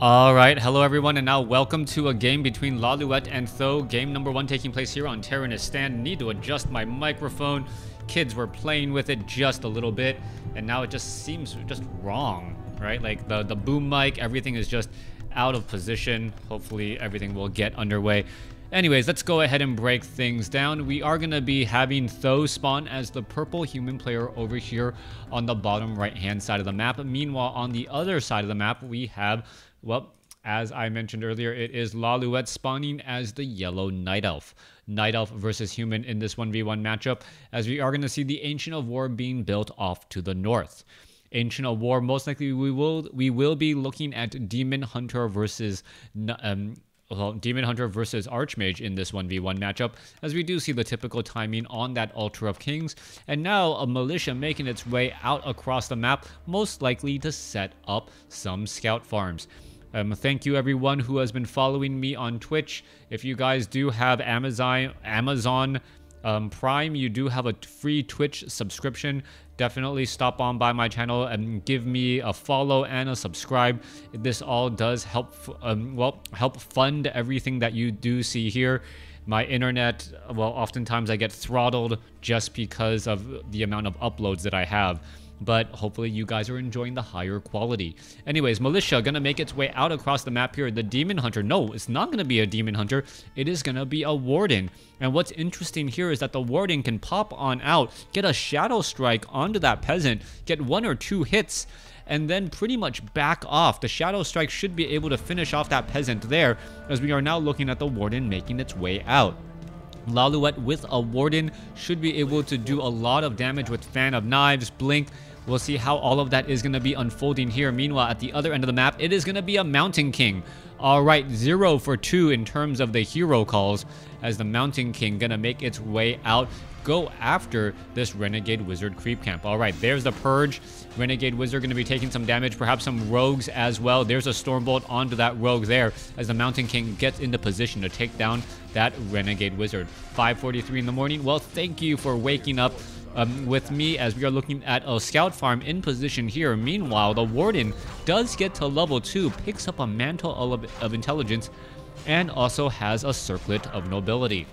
Alright, hello everyone, and now welcome to a game between Lawliet and Th000. Game number 1 taking place here on Terranistan. Need to adjust my microphone. Kids were playing with it just a little bit, and now it just seems just wrong, right? Like the boom mic, everything is just out of position. Hopefully everything will get underway. Anyways, let's go ahead and break things down. We are going to be having Th000 spawn as the purple human player over here on the bottom right-hand side of the map. Meanwhile, on the other side of the map, we have, well, as I mentioned earlier, it is Lawliet spawning as the yellow Night Elf. Night Elf versus human in this 1v1 matchup, as we are going to see the Ancient of War being built off to the north. Ancient of War, most likely we will be looking at Demon Hunter versus Demon Hunter versus Archmage in this 1v1 matchup, as we do see the typical timing on that Altar of Kings, and now a militia making its way out across the map, most likely to set up some scout farms. Thank you everyone who has been following me on Twitch. If you guys do have Amazon Prime, you do have a free Twitch subscription. Definitely stop on by my channel and give me a follow and a subscribe. This all does help, help fund everything that you do see here. My internet, well, oftentimes I get throttled just because of the amount of uploads that I have. But hopefully you guys are enjoying the higher quality. Anyways, militia gonna make its way out across the map here. The Demon Hunter, no, it's not gonna be a Demon Hunter. It is gonna be a Warden. And what's interesting here is that the Warden can pop on out, get a Shadow Strike onto that Peasant, get 1 or 2 hits, and then pretty much back off. The Shadow Strike should be able to finish off that Peasant there, as we are now looking at the Warden making its way out. Lawliet with a Warden should be able to do a lot of damage with Fan of Knives, Blink. We'll see how all of that is going to be unfolding here. Meanwhile, at the other end of the map, it is going to be a Mountain King. Alright, 0 for 2 in terms of the hero calls, as the Mountain King going to make its way out, go after this Renegade Wizard creep camp. Alright, there's the Purge. Renegade Wizard going to be taking some damage, perhaps some rogues as well. There's a Stormbolt onto that rogue there, as the Mountain King gets into position to take down that Renegade Wizard. 5:43 in the morning. Well, thank you for waking up with me, as we are looking at a scout farm in position here. Meanwhile, the Warden does get to level 2, picks up a Mantle of Intelligence, and also has a Circlet of Nobility.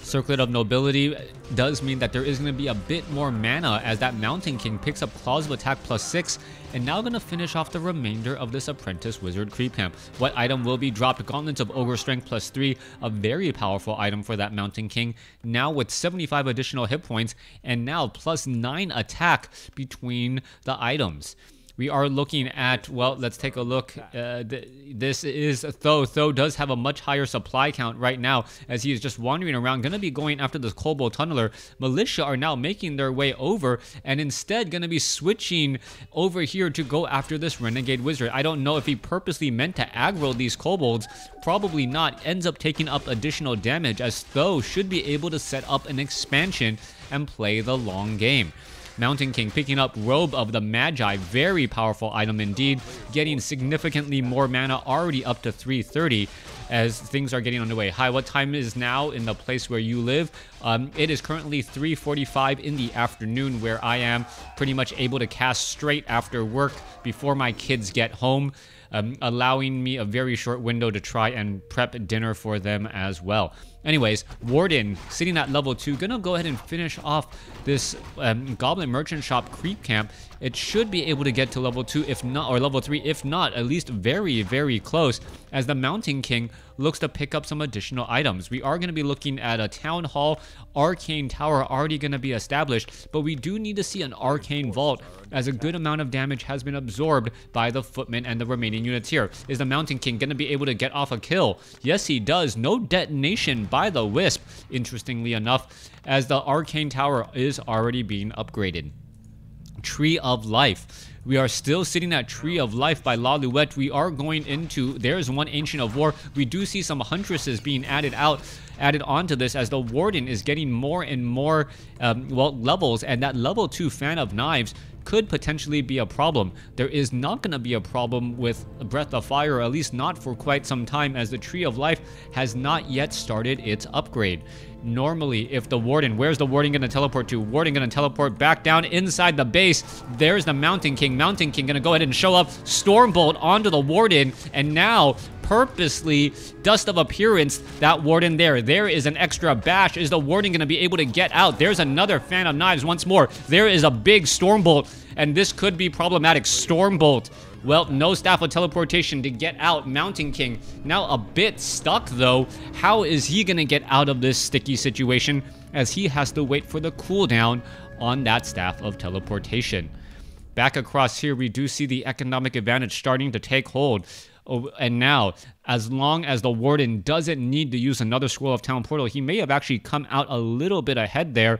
Circlet of Nobility does mean that there is going to be a bit more mana, as that Mountain King picks up Claws of Attack +6, and now going to finish off the remainder of this Apprentice Wizard creep camp. What item will be dropped? Gauntlets of Ogre Strength +3, a very powerful item for that Mountain King, now with 75 additional hit points, and now +9 attack between the items. We are looking at, well, let's take a look. This is Th000. Th000 does have a much higher supply count right now, as he is just wandering around, going to be going after this Kobold Tunneler. Militia are now making their way over, and instead going to be switching over here to go after this Renegade Wizard. I don't know if he purposely meant to aggro these Kobolds. Probably not. Ends up taking up additional damage, as Th000 should be able to set up an expansion and play the long game. Mountain King picking up Robe of the Magi, very powerful item indeed, getting significantly more mana, already up to 330 as things are getting underway. Hi, what time is now in the place where you live? It is currently 3:45 in the afternoon, where I am pretty much able to cast straight after work before my kids get home, allowing me a very short window to try and prep dinner for them as well. Anyways, Warden sitting at level 2, gonna go ahead and finish off this Goblin Merchant Shop creep camp. It should be able to get to level 2, if not, or level 3, if not, at least very, very close, as the Mountain King looks to pick up some additional items. We are going to be looking at a Town Hall, Arcane Tower already going to be established, but we do need to see an Arcane Vault, as a good amount of damage has been absorbed by the Footmen and the remaining units here. Is the Mountain King going to be able to get off a kill? Yes, he does. No detonation by the Wisp, interestingly enough, as the Arcane Tower is already being upgraded. Tree of Life. We are still sitting at Tree of Life by Lawliet. We are going into, there's one Ancient of War. We do see some Huntresses being added out, added onto this as the Warden is getting more and more, levels, and that level 2 Fan of Knives could potentially be a problem. There is not going to be a problem with Breath of Fire, or at least not for quite some time, as the Tree of Life has not yet started its upgrade. Normally, if the Warden, where's the Warden going to teleport to? Warden going to teleport back down inside the base. There's the Mountain King. Mountain King going to go ahead and show up, Stormbolt onto the Warden, and now purposely Dust of Appearance that Warden there. There is an extra bash. Is the Warden going to be able to get out? There's another Fan of Knives once more. There is a big Stormbolt, and this could be problematic. Stormbolt. Well, no Staff of Teleportation to get out. Mountain King now a bit stuck, though. How is he going to get out of this sticky situation, as he has to wait for the cooldown on that Staff of Teleportation? Back across here, we do see the economic advantage starting to take hold. Oh, and now, as long as the Warden doesn't need to use another Scroll of Town Portal, he may have actually come out a little bit ahead there,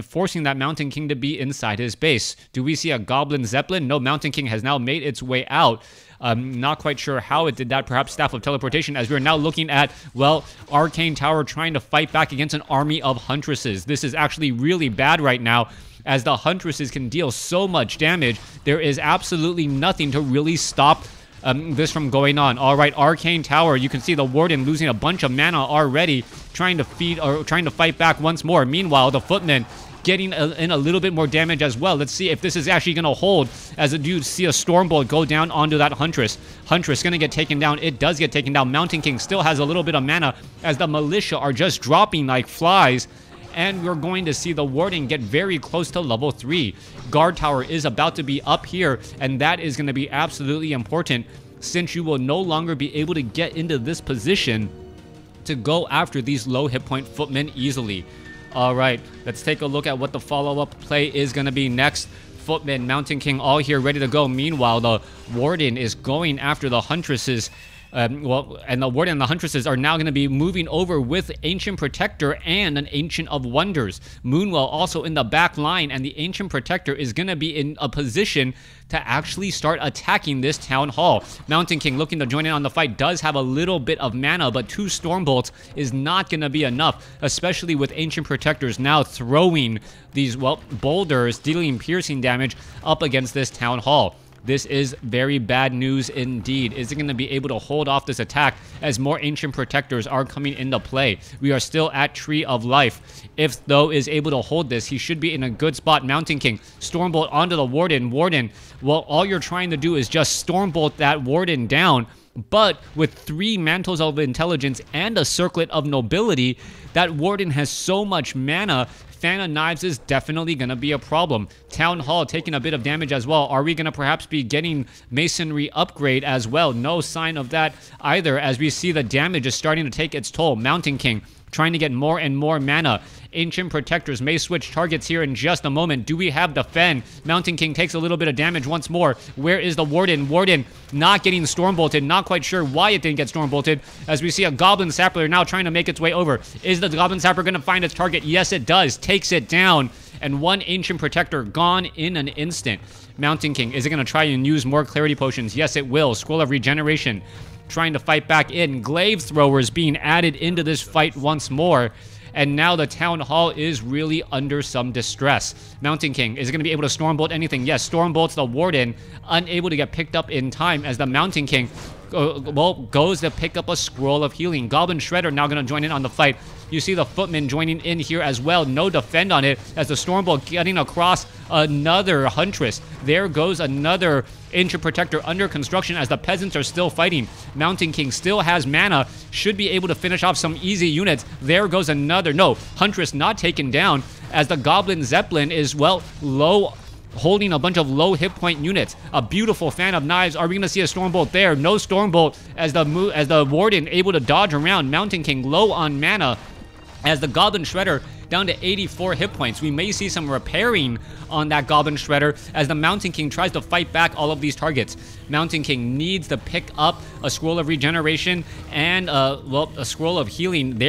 forcing that Mountain King to be inside his base. Do we see a Goblin Zeppelin? No, Mountain King has now made its way out. Not quite sure how it did that. Perhaps Staff of Teleportation, as we're now looking at, well, Arcane Tower trying to fight back against an army of Huntresses. This is actually really bad right now, as the Huntresses can deal so much damage. There is absolutely nothing to really stop this from going on. All right, Arcane Tower, you can see the Warden losing a bunch of mana already, trying to fight back once more. Meanwhile, the Footman getting in a little bit more damage as well. Let's see if this is actually going to hold, as you see a Stormbolt go down onto that Huntress. Huntress going to get taken down. It does get taken down. Mountain King still has a little bit of mana, as the Militia are just dropping like flies. And we're going to see the Warden get very close to level 3. Guard Tower is about to be up here, and that is going to be absolutely important, since you will no longer be able to get into this position to go after these low hit point Footmen easily. All right, let's take a look at what the follow-up play is going to be next. Footmen, Mountain King all here ready to go. Meanwhile, the Warden is going after the Huntresses. And the Warden and the Huntresses are now going to be moving over with Ancient Protector and an Ancient of Wonders. Moonwell also in the back line, and the Ancient Protector is going to be in a position to actually start attacking this Town Hall. Mountain King, looking to join in on the fight, does have a little bit of mana, but 2 Stormbolts is not going to be enough, especially with Ancient Protectors now throwing these, boulders, dealing piercing damage up against this Town Hall. This is very bad news indeed. Is it going to be able to hold off this attack, as more Ancient Protectors are coming into play? We are still at Tree of Life. If Tho is able to hold this, he should be in a good spot. Mountain King, Stormbolt onto the Warden. Warden, well, all you're trying to do is just Stormbolt that Warden down. But with 3 Mantles of Intelligence and a Circlet of Nobility, that Warden has so much mana. Fan of Knives is definitely going to be a problem. Town Hall taking a bit of damage as well. Are we going to perhaps be getting Masonry upgrade as well? No sign of that either, as we see the damage is starting to take its toll. Mountain King trying to get more and more mana. Ancient Protectors may switch targets here in just a moment. Do we have Defend? Mountain King takes a little bit of damage once more. Where is the Warden? Warden not getting Stormbolted. Not quite sure why it didn't get Stormbolted, as we see a Goblin Sapper now trying to make its way over. Is the Goblin Sapper going to find its target? Yes, it does. Takes it down. And 1 Ancient Protector gone in an instant. Mountain King, is it going to try and use more Clarity Potions? Yes, it will. Scroll of Regeneration trying to fight back in. Glaive Throwers being added into this fight once more. And now the Town Hall is really under some distress. Mountain King, is it going to be able to Stormbolt anything? Yes, Stormbolts the Warden, unable to get picked up in time, as the Mountain King goes to pick up a Scroll of Healing. Goblin Shredder now going to join in on the fight. You see the Footman joining in here as well. No Defend on it, as the Stormbolt getting across another Huntress. There goes another Ancient Protector under construction, as the Peasants are still fighting. Mountain King still has mana, should be able to finish off some easy units. There goes another. No, Huntress not taken down, as the Goblin Zeppelin is, low, holding a bunch of low hit point units. A beautiful Fan of Knives. Are we going to see a Stormbolt there? No Stormbolt, as the Warden able to dodge around. Mountain King low on mana, as the Goblin Shredder down to 84 hit points. We may see some repairing on that Goblin Shredder, as the Mountain King tries to fight back all of these targets. Mountain King needs to pick up a Scroll of Regeneration and a Scroll of Healing.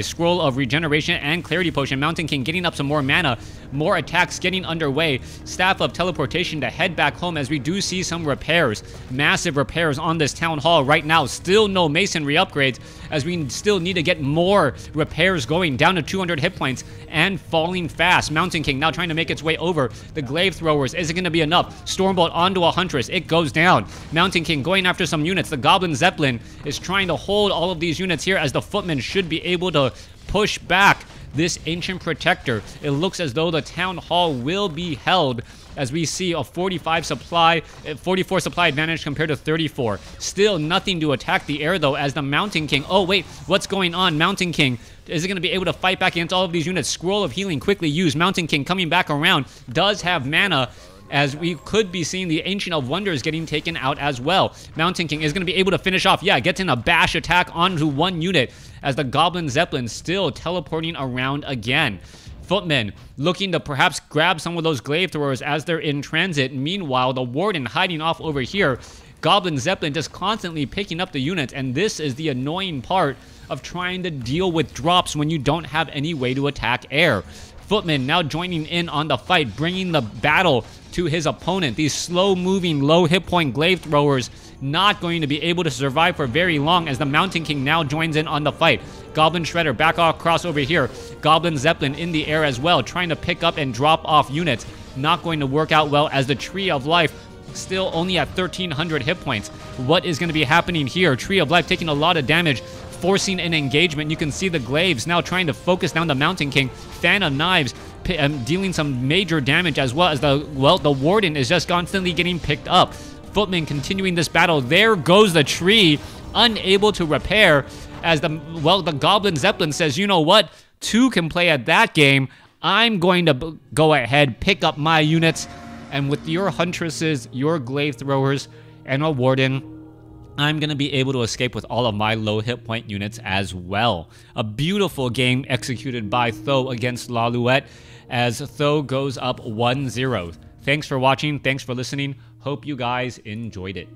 Scroll of Regeneration and Clarity Potion. Mountain King getting up some more mana, More attacks getting underway. Staff of teleportation to head back home as we do see some repairs. Massive repairs on this town hall right now. Still no masonry upgrades as we still need to get more repairs going. Down to 200 hit points and falling fast. Mountain King now trying to make its way over. The glaive throwers. Is it going to be enough? Stormbolt onto a huntress. It goes down. Mountain King going after some units. The Goblin Zeppelin is trying to hold all of these units here as the footmen should be able to push back this ancient protector. It looks as though the town hall will be held as we see a 44 supply advantage compared to 34. Still nothing to attack the air though as the Mountain King. Oh wait, what's going on? Mountain King, is it going to be able to fight back against all of these units? Scroll of Healing quickly used. Mountain King coming back around. Does have mana as we could be seeing the Ancient of Wonders getting taken out as well. Mountain King is going to be able to finish off. Yeah, gets in a bash attack onto one unit as the Goblin Zeppelin still teleporting around again. Footmen looking to perhaps grab some of those glaive throwers as they're in transit. Meanwhile, the Warden hiding off over here. Goblin Zeppelin just constantly picking up the units, and this is the annoying part of trying to deal with drops when you don't have any way to attack air. Footman now joining in on the fight, bringing the battle to his opponent. These slow-moving, low hit point glaive throwers not going to be able to survive for very long as the Mountain King now joins in on the fight. Goblin Shredder back across over here. Goblin Zeppelin in the air as well, trying to pick up and drop off units. Not going to work out well as the Tree of Life still only at 1,300 hit points. What is going to be happening here? Tree of Life taking a lot of damage, forcing an engagement. You can see the glaives now trying to focus down the Mountain King. Fan of Knives dealing some major damage as well as the Warden is just constantly getting picked up. Footman continuing this battle. There goes the tree, unable to repair as the Goblin Zeppelin says, you know what? Two can play at that game. I'm going to go ahead, pick up my units, and with your Huntresses, your Glaive Throwers, and a Warden, I'm going to be able to escape with all of my low hit point units as well. A beautiful game executed by Th000 against Lawliet as Th000 goes up 1-0. Thanks for watching. Thanks for listening. Hope you guys enjoyed it.